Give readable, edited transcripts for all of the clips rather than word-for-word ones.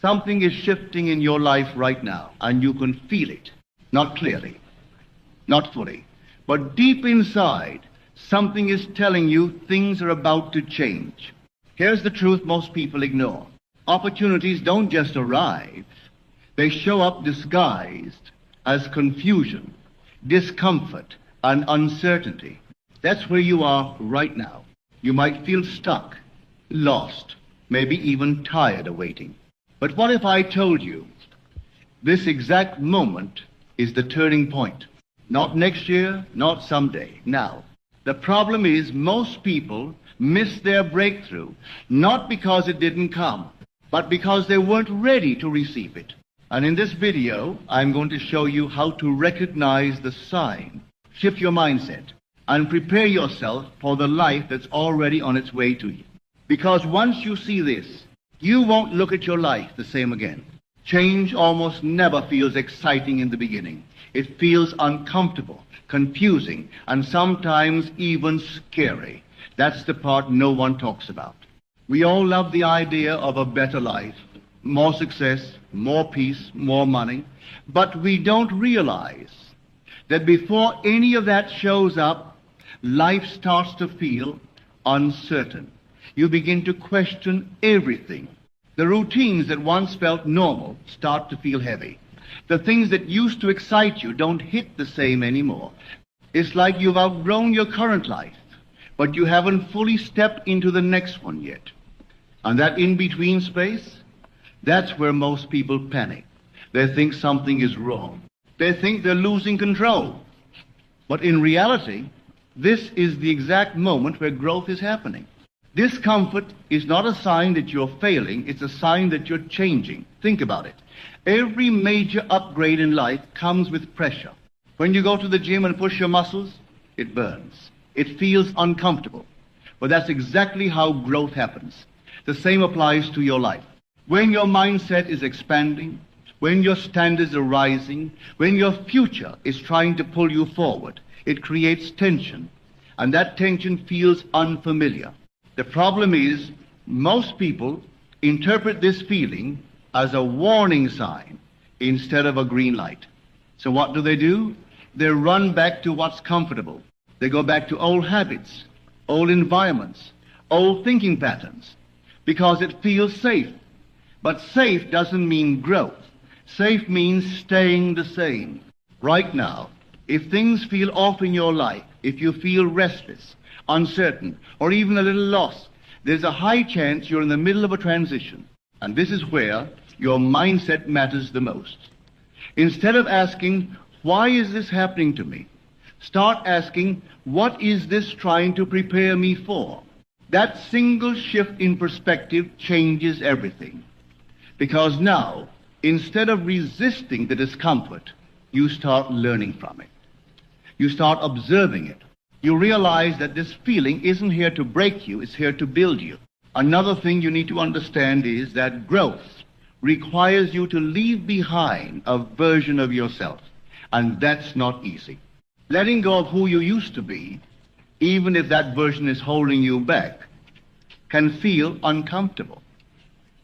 Something is shifting in your life right now, and you can feel it. Not clearly, not fully, but deep inside, something is telling you things are about to change. Here's the truth most people ignore. Opportunities don't just arrive. They show up disguised as confusion, discomfort, and uncertainty. That's where you are right now. You might feel stuck, lost, maybe even tired of waiting. But what if I told you this exact moment is the turning point? Not next year, not someday, now. The problem is most people miss their breakthrough, not because it didn't come, but because they weren't ready to receive it. And in this video, I'm going to show you how to recognize the sign, shift your mindset, and prepare yourself for the life that's already on its way to you. Because once you see this, you won't look at your life the same again. Change almost never feels exciting in the beginning. It feels uncomfortable, confusing, and sometimes even scary. That's the part no one talks about. We all love the idea of a better life, more success, more peace, more money, but we don't realize that before any of that shows up, life starts to feel uncertain. You begin to question everything. The routines that once felt normal start to feel heavy. The things that used to excite you don't hit the same anymore. It's like you've outgrown your current life, but you haven't fully stepped into the next one yet. And that in-between space, that's where most people panic. They think something is wrong. They think they're losing control. But in reality, this is the exact moment where growth is happening. Discomfort is not a sign that you're failing, it's a sign that you're changing. Think about it. Every major upgrade in life comes with pressure. When you go to the gym and push your muscles, it burns. It feels uncomfortable. But that's exactly how growth happens. The same applies to your life. When your mindset is expanding, when your standards are rising, when your future is trying to pull you forward, it creates tension. And that tension feels unfamiliar. The problem is, most people interpret this feeling as a warning sign instead of a green light. So what do? They run back to what's comfortable. They go back to old habits, old environments, old thinking patterns, because it feels safe. But safe doesn't mean growth. Safe means staying the same. Right now, if things feel off in your life, if you feel restless, uncertain, or even a little lost, there's a high chance you're in the middle of a transition. And this is where your mindset matters the most. Instead of asking, why is this happening to me? Start asking, what is this trying to prepare me for? That single shift in perspective changes everything. Because now, instead of resisting the discomfort, you start learning from it. You start observing it. You realize that this feeling isn't here to break you, it's here to build you. Another thing you need to understand is that growth requires you to leave behind a version of yourself, and that's not easy. Letting go of who you used to be, even if that version is holding you back, can feel uncomfortable.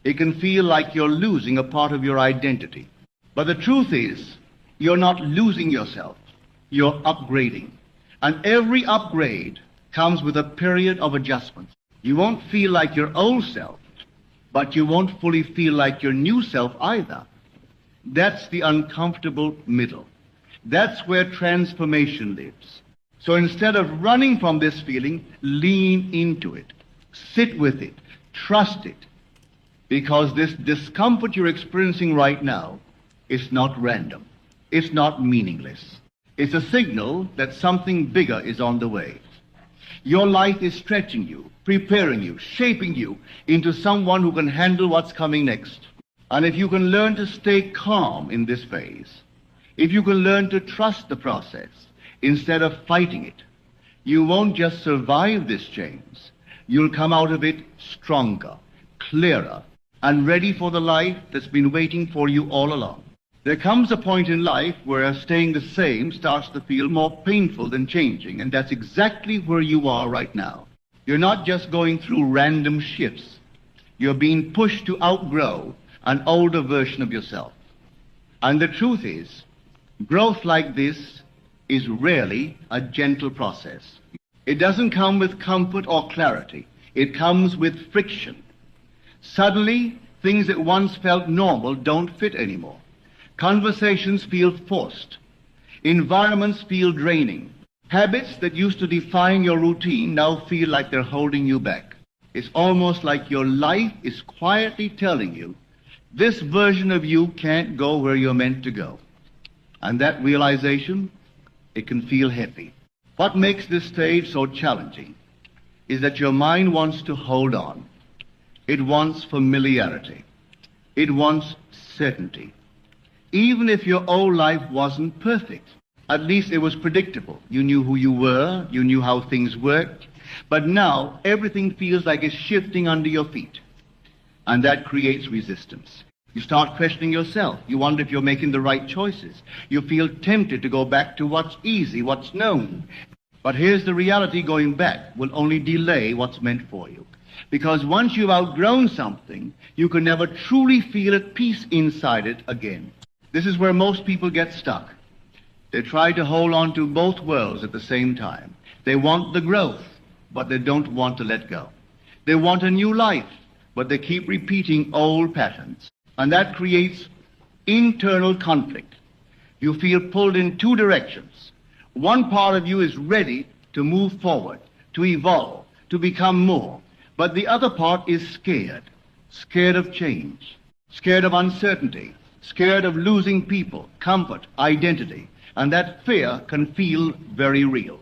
It can feel like you're losing a part of your identity. But the truth is, you're not losing yourself, you're upgrading. And every upgrade comes with a period of adjustment. You won't feel like your old self, but you won't fully feel like your new self either. That's the uncomfortable middle. That's where transformation lives. So instead of running from this feeling, lean into it. Sit with it. Trust it. Because this discomfort you're experiencing right now is not random. It's not meaningless. It's a signal that something bigger is on the way. Your life is stretching you, preparing you, shaping you into someone who can handle what's coming next. And if you can learn to stay calm in this phase, if you can learn to trust the process instead of fighting it, you won't just survive this change. You'll come out of it stronger, clearer, and ready for the life that's been waiting for you all along. There comes a point in life where staying the same starts to feel more painful than changing, and that's exactly where you are right now. You're not just going through random shifts. You're being pushed to outgrow an older version of yourself. And the truth is, growth like this is rarely a gentle process. It doesn't come with comfort or clarity. It comes with friction. Suddenly, things that once felt normal don't fit anymore. Conversations feel forced. Environments feel draining. Habits that used to define your routine now feel like they're holding you back. It's almost like your life is quietly telling you, this version of you can't go where you're meant to go. And that realization, it can feel heavy. What makes this stage so challenging is that your mind wants to hold on. It wants familiarity. It wants certainty. Even if your old life wasn't perfect, at least it was predictable. You knew who you were, you knew how things worked, but now everything feels like it's shifting under your feet. And that creates resistance. You start questioning yourself. You wonder if you're making the right choices. You feel tempted to go back to what's easy, what's known. But here's the reality: going back will only delay what's meant for you. Because once you've outgrown something, you can never truly feel at peace inside it again. This is where most people get stuck. They try to hold on to both worlds at the same time. They want the growth, but they don't want to let go. They want a new life, but they keep repeating old patterns. And that creates internal conflict. You feel pulled in two directions. One part of you is ready to move forward, to evolve, to become more. But the other part is scared. Scared of change. Scared of uncertainty. Scared of losing people, comfort, identity. And that fear can feel very real.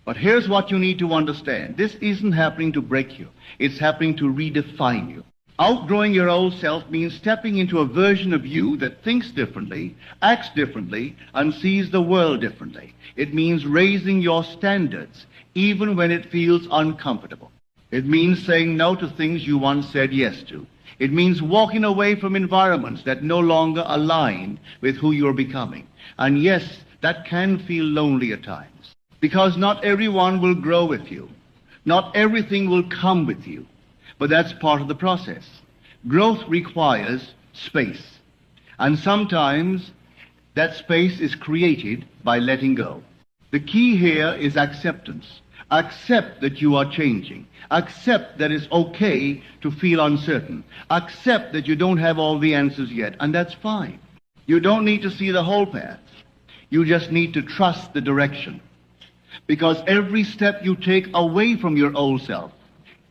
But here's what you need to understand. This isn't happening to break you. It's happening to redefine you. Outgrowing your old self means stepping into a version of you that thinks differently, acts differently, and sees the world differently. It means raising your standards, even when it feels uncomfortable. It means saying no to things you once said yes to. It means walking away from environments that no longer align with who you're becoming. And yes, that can feel lonely at times, because not everyone will grow with you. Not everything will come with you. But that's part of the process. Growth requires space. And sometimes that space is created by letting go. The key here is acceptance. Accept that you are changing. Accept that it's okay to feel uncertain. Accept that you don't have all the answers yet, and that's fine. You don't need to see the whole path. You just need to trust the direction. Because every step you take away from your old self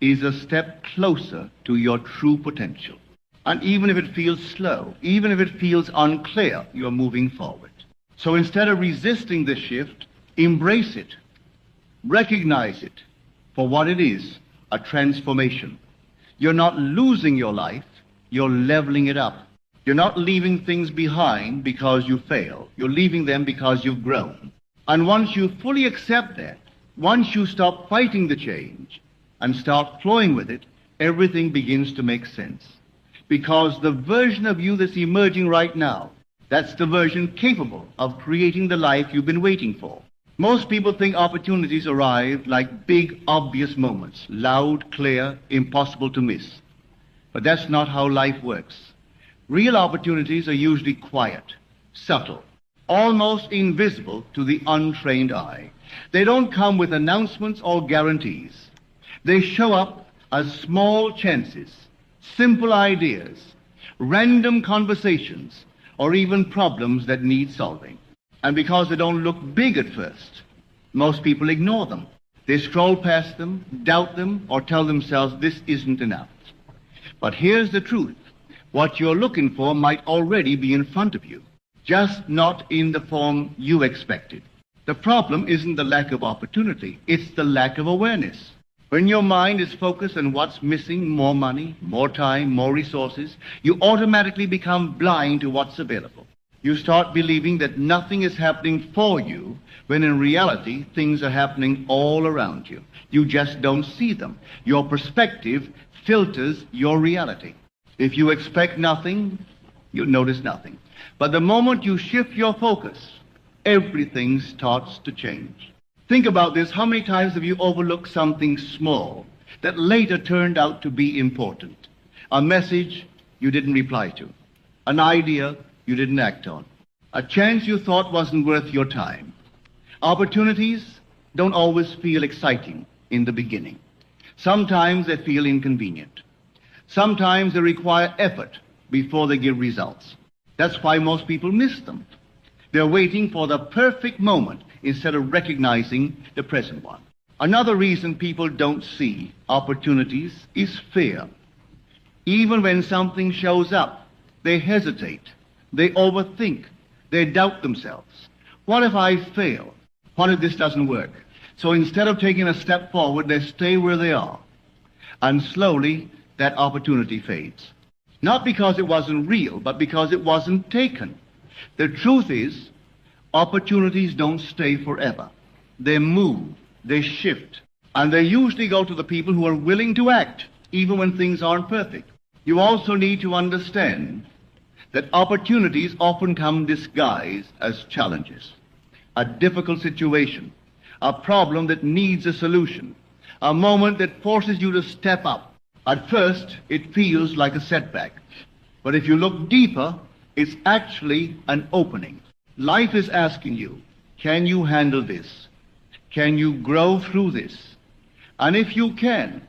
is a step closer to your true potential. And even if it feels slow, even if it feels unclear, you're moving forward. So instead of resisting this shift, embrace it. Recognize it for what it is, a transformation. You're not losing your life, you're leveling it up. You're not leaving things behind because you fail. You're leaving them because you've grown. And once you fully accept that, once you stop fighting the change and start flowing with it, everything begins to make sense. Because the version of you that's emerging right now, that's the version capable of creating the life you've been waiting for. Most people think opportunities arrive like big, obvious moments, loud, clear, impossible to miss. But that's not how life works. Real opportunities are usually quiet, subtle, almost invisible to the untrained eye. They don't come with announcements or guarantees. They show up as small chances, simple ideas, random conversations, or even problems that need solving. And because they don't look big at first, most people ignore them. They scroll past them, doubt them, or tell themselves this isn't enough. But here's the truth. What you're looking for might already be in front of you, just not in the form you expected. The problem isn't the lack of opportunity, it's the lack of awareness. When your mind is focused on what's missing, more money, more time, more resources, you automatically become blind to what's available. You start believing that nothing is happening for you, when in reality, things are happening all around you. You just don't see them. Your perspective filters your reality. If you expect nothing, you'll notice nothing. But the moment you shift your focus, everything starts to change. Think about this. How many times have you overlooked something small that later turned out to be important? A message you didn't reply to, an idea you didn't act on, a chance you thought wasn't worth your time. Opportunities don't always feel exciting in the beginning. Sometimes they feel inconvenient. Sometimes they require effort before they give results. That's why most people miss them. They're waiting for the perfect moment instead of recognizing the present one. Another reason people don't see opportunities is fear. Even when something shows up, they hesitate, they overthink, they doubt themselves. What if I fail? What if this doesn't work? So instead of taking a step forward, they stay where they are. And slowly, that opportunity fades. Not because it wasn't real, but because it wasn't taken. The truth is, opportunities don't stay forever. They move, they shift, and they usually go to the people who are willing to act, even when things aren't perfect. You also need to understand that opportunities often come disguised as challenges. A difficult situation, a problem that needs a solution, a moment that forces you to step up. At first, it feels like a setback. But if you look deeper, it's actually an opening. Life is asking you, can you handle this? Can you grow through this? And if you can,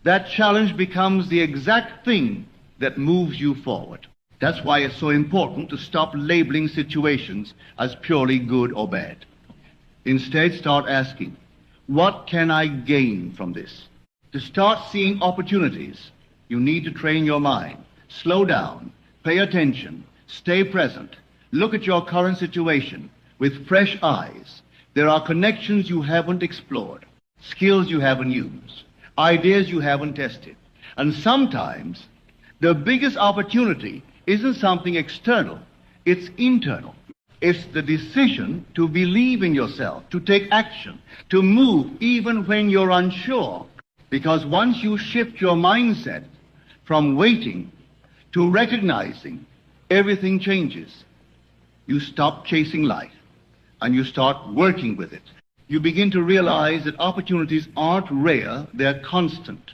that challenge becomes the exact thing that moves you forward. That's why it's so important to stop labeling situations as purely good or bad. Instead, start asking, what can I gain from this? To start seeing opportunities, you need to train your mind. Slow down, pay attention, stay present, look at your current situation with fresh eyes. There are connections you haven't explored, skills you haven't used, ideas you haven't tested. And sometimes the biggest opportunity isn't something external, it's internal. It's the decision to believe in yourself, to take action, to move even when you're unsure. Because once you shift your mindset from waiting to recognizing, everything changes. You stop chasing life and you start working with it. You begin to realize that opportunities aren't rare, they're constant.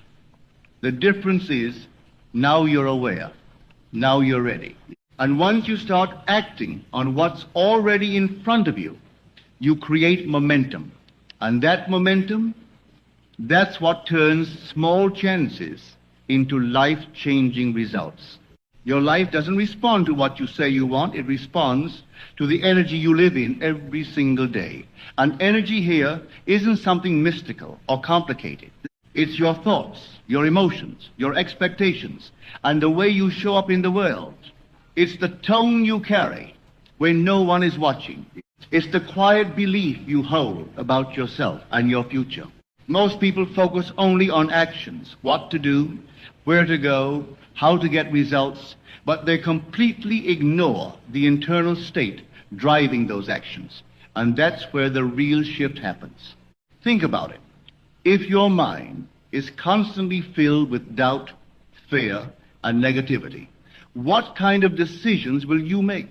The difference is now you're aware, now you're ready. And once you start acting on what's already in front of you, you create momentum. And that momentum, that's what turns small chances into life-changing results. Your life doesn't respond to what you say you want, it responds to the energy you live in every single day. And energy here isn't something mystical or complicated. It's your thoughts, your emotions, your expectations, and the way you show up in the world. It's the tone you carry when no one is watching. It's the quiet belief you hold about yourself and your future. Most people focus only on actions, what to do, where to go, how to get results, but they completely ignore the internal state driving those actions. And that's where the real shift happens. Think about it. If your mind is constantly filled with doubt, fear, and negativity, what kind of decisions will you make?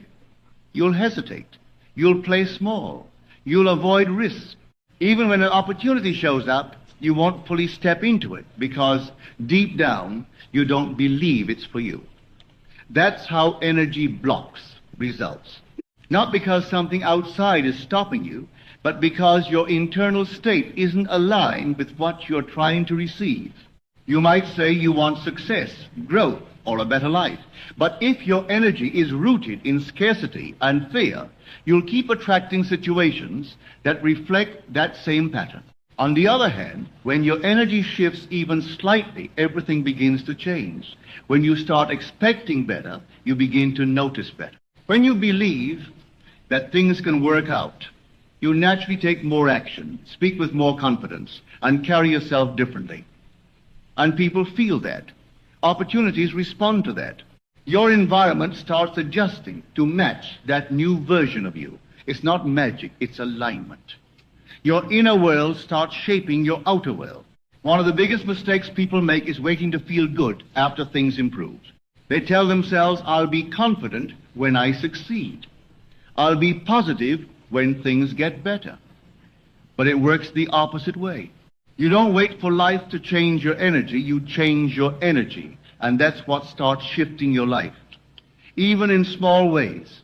You'll hesitate. You'll play small. You'll avoid risks. Even when an opportunity shows up, you won't fully step into it because deep down you don't believe it's for you. That's how energy blocks results. Not because something outside is stopping you, but because your internal state isn't aligned with what you're trying to receive. You might say you want success, growth, or a better life. But if your energy is rooted in scarcity and fear, you'll keep attracting situations that reflect that same pattern. On the other hand, when your energy shifts even slightly, everything begins to change. When you start expecting better, you begin to notice better. When you believe that things can work out, you naturally take more action, speak with more confidence, and carry yourself differently. And people feel that. Opportunities respond to that. Your environment starts adjusting to match that new version of you. It's not magic, it's alignment. Your inner world starts shaping your outer world. One of the biggest mistakes people make is waiting to feel good after things improve. They tell themselves, I'll be confident when I succeed. I'll be positive when things get better. But it works the opposite way. You don't wait for life to change your energy, you change your energy. And that's what starts shifting your life, even in small ways.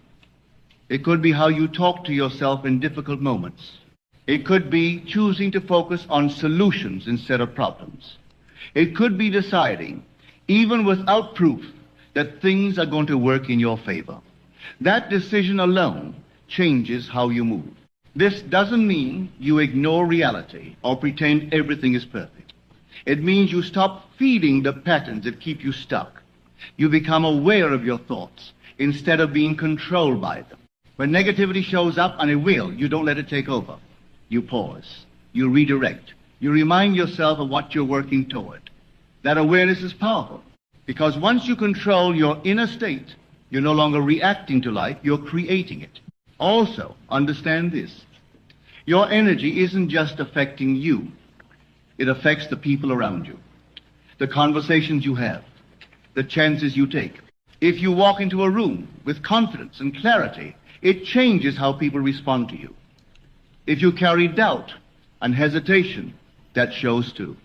It could be how you talk to yourself in difficult moments. It could be choosing to focus on solutions instead of problems. It could be deciding, even without proof, that things are going to work in your favor. That decision alone changes how you move. This doesn't mean you ignore reality or pretend everything is perfect. It means you stop feeding the patterns that keep you stuck. You become aware of your thoughts instead of being controlled by them. When negativity shows up, and it will, you don't let it take over. You pause. You redirect. You remind yourself of what you're working toward. That awareness is powerful, because once you control your inner state, you're no longer reacting to life, you're creating it. Also, understand this. Your energy isn't just affecting you. It affects the people around you, the conversations you have, the chances you take. If you walk into a room with confidence and clarity, it changes how people respond to you. If you carry doubt and hesitation, that shows too.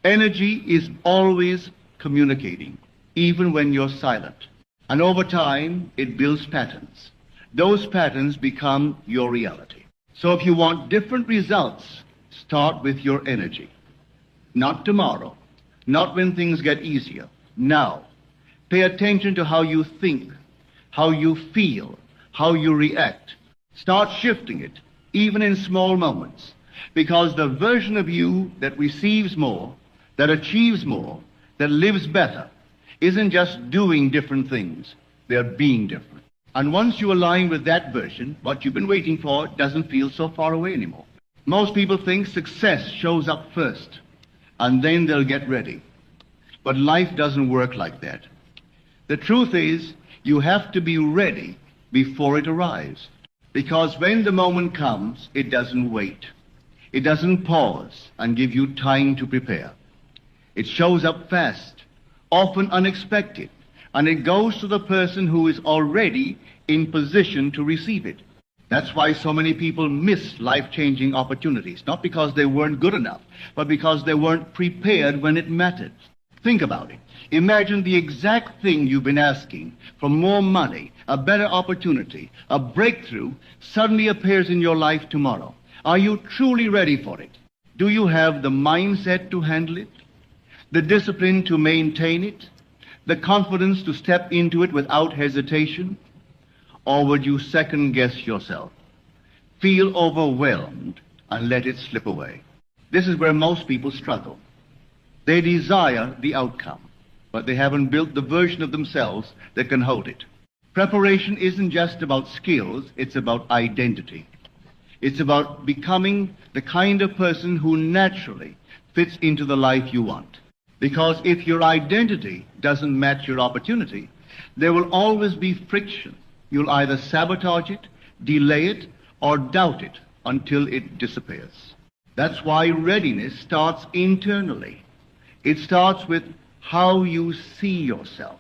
Energy is always communicating, even when you're silent. And over time, it builds patterns. Those patterns become your reality. So if you want different results, start with your energy. Not tomorrow, not when things get easier. Now, pay attention to how you think, how you feel, how you react. Start shifting it, even in small moments, because the version of you that receives more, that achieves more, that lives better, isn't just doing different things, they're being different. And once you align with that version, what you've been waiting for doesn't feel so far away anymore. Most people think success shows up first, and then they'll get ready. But life doesn't work like that. The truth is, you have to be ready before it arrives. Because when the moment comes, it doesn't wait. It doesn't pause and give you time to prepare. It shows up fast, often unexpected, and it goes to the person who is already in position to receive it. That's why so many people miss life-changing opportunities, not because they weren't good enough, but because they weren't prepared when it mattered. Think about it. Imagine the exact thing you've been asking for: more money, a better opportunity, a breakthrough, suddenly appears in your life tomorrow. Are you truly ready for it? Do you have the mindset to handle it? The discipline to maintain it? The confidence to step into it without hesitation? Or would you second-guess yourself, feel overwhelmed, and let it slip away? This is where most people struggle. They desire the outcome, but they haven't built the version of themselves that can hold it. Preparation isn't just about skills, it's about identity. It's about becoming the kind of person who naturally fits into the life you want. Because if your identity doesn't match your opportunity, there will always be friction. You'll either sabotage it, delay it, or doubt it until it disappears. That's why readiness starts internally. It starts with how you see yourself.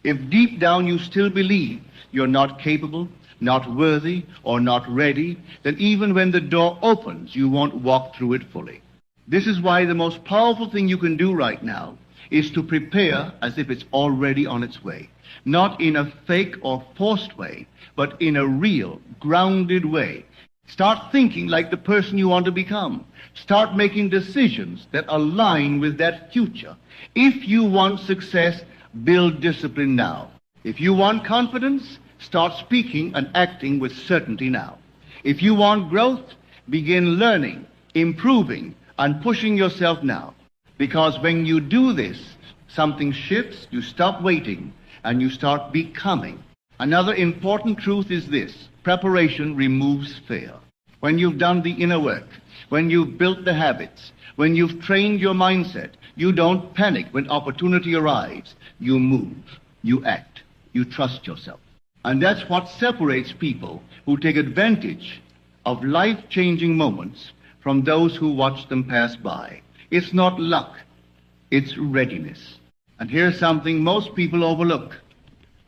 If deep down you still believe you're not capable, not worthy, or not ready, then even when the door opens, you won't walk through it fully. This is why the most powerful thing you can do right now is to prepare as if it's already on its way. Not in a fake or forced way, but in a real, grounded way. Start thinking like the person you want to become. Start making decisions that align with that future. If you want success, build discipline now. If you want confidence, start speaking and acting with certainty now. If you want growth, begin learning, improving, and pushing yourself now. Because when you do this, something shifts, you stop waiting, and you start becoming. Another important truth is this: preparation removes fear. When you've done the inner work, when you've built the habits, when you've trained your mindset, you don't panic when opportunity arrives. You move, you act, you trust yourself. And that's what separates people who take advantage of life-changing moments from those who watch them pass by. It's not luck, it's readiness. And here's something most people overlook.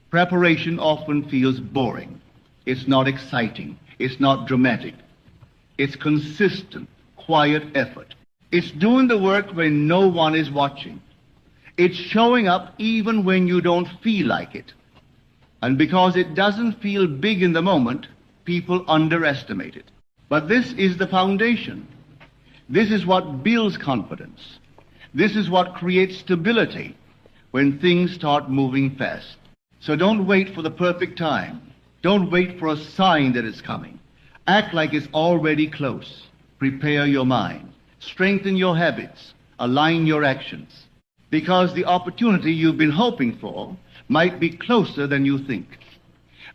Preparation often feels boring. It's not exciting. It's not dramatic. It's consistent, quiet effort. It's doing the work when no one is watching. It's showing up even when you don't feel like it. And because it doesn't feel big in the moment, people underestimate it. But this is the foundation. This is what builds confidence. This is what creates stability when things start moving fast. So don't wait for the perfect time. Don't wait for a sign that it's coming. Act like it's already close. Prepare your mind. Strengthen your habits. Align your actions. Because the opportunity you've been hoping for might be closer than you think.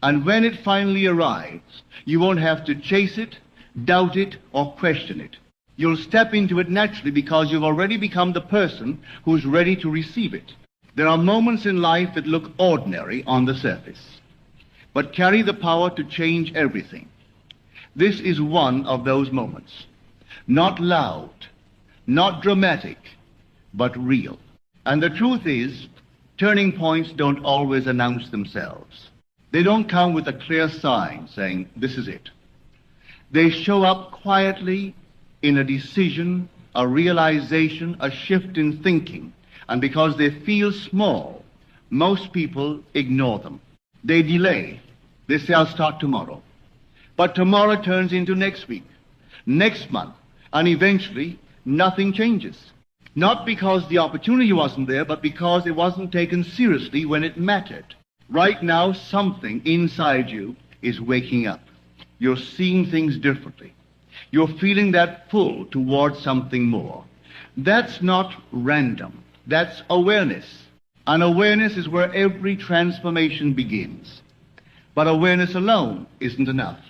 And when it finally arrives, you won't have to chase it, doubt it, or question it. You'll step into it naturally because you've already become the person who's ready to receive it. There are moments in life that look ordinary on the surface, but carry the power to change everything. This is one of those moments. Not loud, not dramatic, but real. And the truth is, turning points don't always announce themselves. They don't come with a clear sign saying, this is it. They show up quietly in a decision, a realization, a shift in thinking. And because they feel small, most people ignore them. They delay. They say, I'll start tomorrow. But tomorrow turns into next week, next month, and eventually nothing changes. Not because the opportunity wasn't there, but because it wasn't taken seriously when it mattered. Right now, something inside you is waking up. You're seeing things differently. You're feeling that pull towards something more. That's not random. That's awareness. And awareness is where every transformation begins. But awareness alone isn't enough.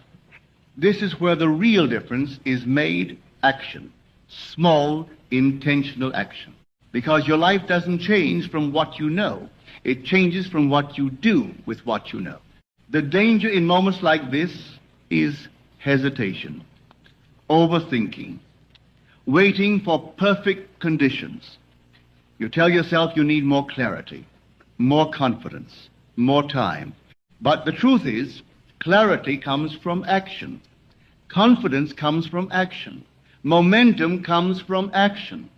This is where the real difference is made: action. Small, intentional action. Because your life doesn't change from what you know. It changes from what you do with what you know. The danger in moments like this is hesitation, overthinking, waiting for perfect conditions. You tell yourself you need more clarity, more confidence, more time. But the truth is, clarity comes from action. Confidence comes from action. Momentum comes from action.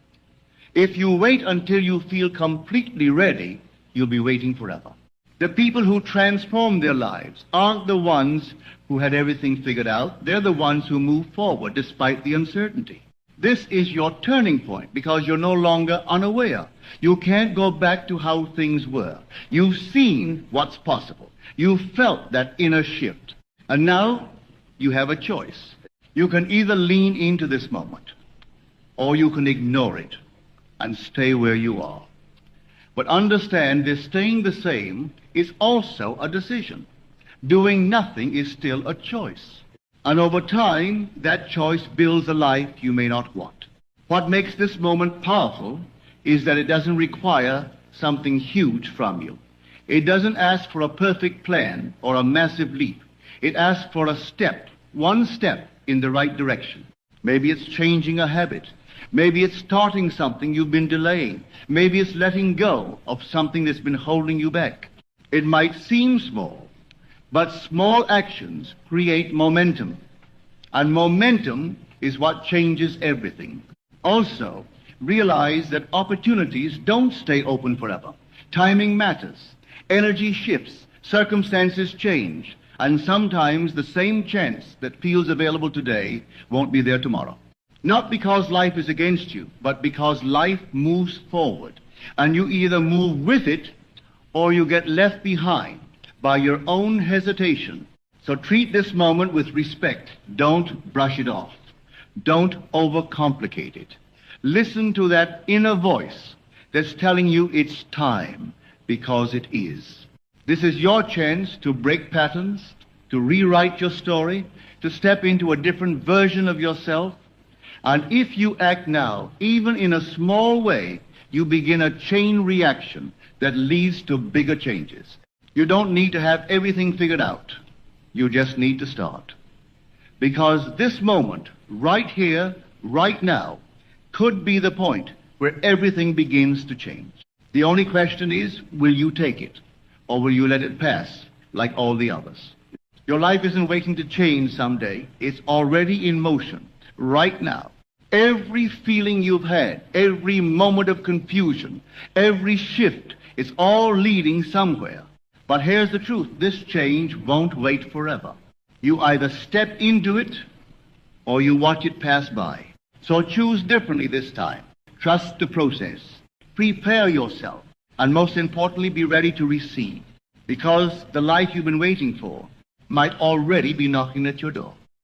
If you wait until you feel completely ready, you'll be waiting forever. The people who transform their lives aren't the ones who had everything figured out. They're the ones who move forward despite the uncertainty. This is your turning point because you're no longer unaware. You can't go back to how things were. You've seen what's possible. You've felt that inner shift. And now you have a choice. You can either lean into this moment or you can ignore it and stay where you are. But understand this staying the same is also a decision. Doing nothing is still a choice. And over time, that choice builds a life you may not want. What makes this moment powerful is that it doesn't require something huge from you. It doesn't ask for a perfect plan or a massive leap. It asks for a step, one step in the right direction. Maybe it's changing a habit. Maybe it's starting something you've been delaying. Maybe it's letting go of something that's been holding you back. It might seem small, but small actions create momentum. And momentum is what changes everything. Also, realize that opportunities don't stay open forever. Timing matters. Energy shifts. Circumstances change. And sometimes the same chance that feels available today won't be there tomorrow. Not because life is against you, but because life moves forward. And you either move with it or you get left behind by your own hesitation. So treat this moment with respect. Don't brush it off. Don't overcomplicate it. Listen to that inner voice that's telling you it's time, because it is. This is your chance to break patterns, to rewrite your story, to step into a different version of yourself. And if you act now, even in a small way, you begin a chain reaction that leads to bigger changes. You don't need to have everything figured out. You just need to start. Because this moment, right here, right now, could be the point where everything begins to change. The only question is, will you take it? Or will you let it pass like all the others? Your life isn't waiting to change someday. It's already in motion, right now. Every feeling you've had, every moment of confusion, every shift, it's all leading somewhere. But here's the truth. This change won't wait forever. You either step into it or you watch it pass by. So choose differently this time. Trust the process. Prepare yourself. And most importantly, be ready to receive. Because the life you've been waiting for might already be knocking at your door.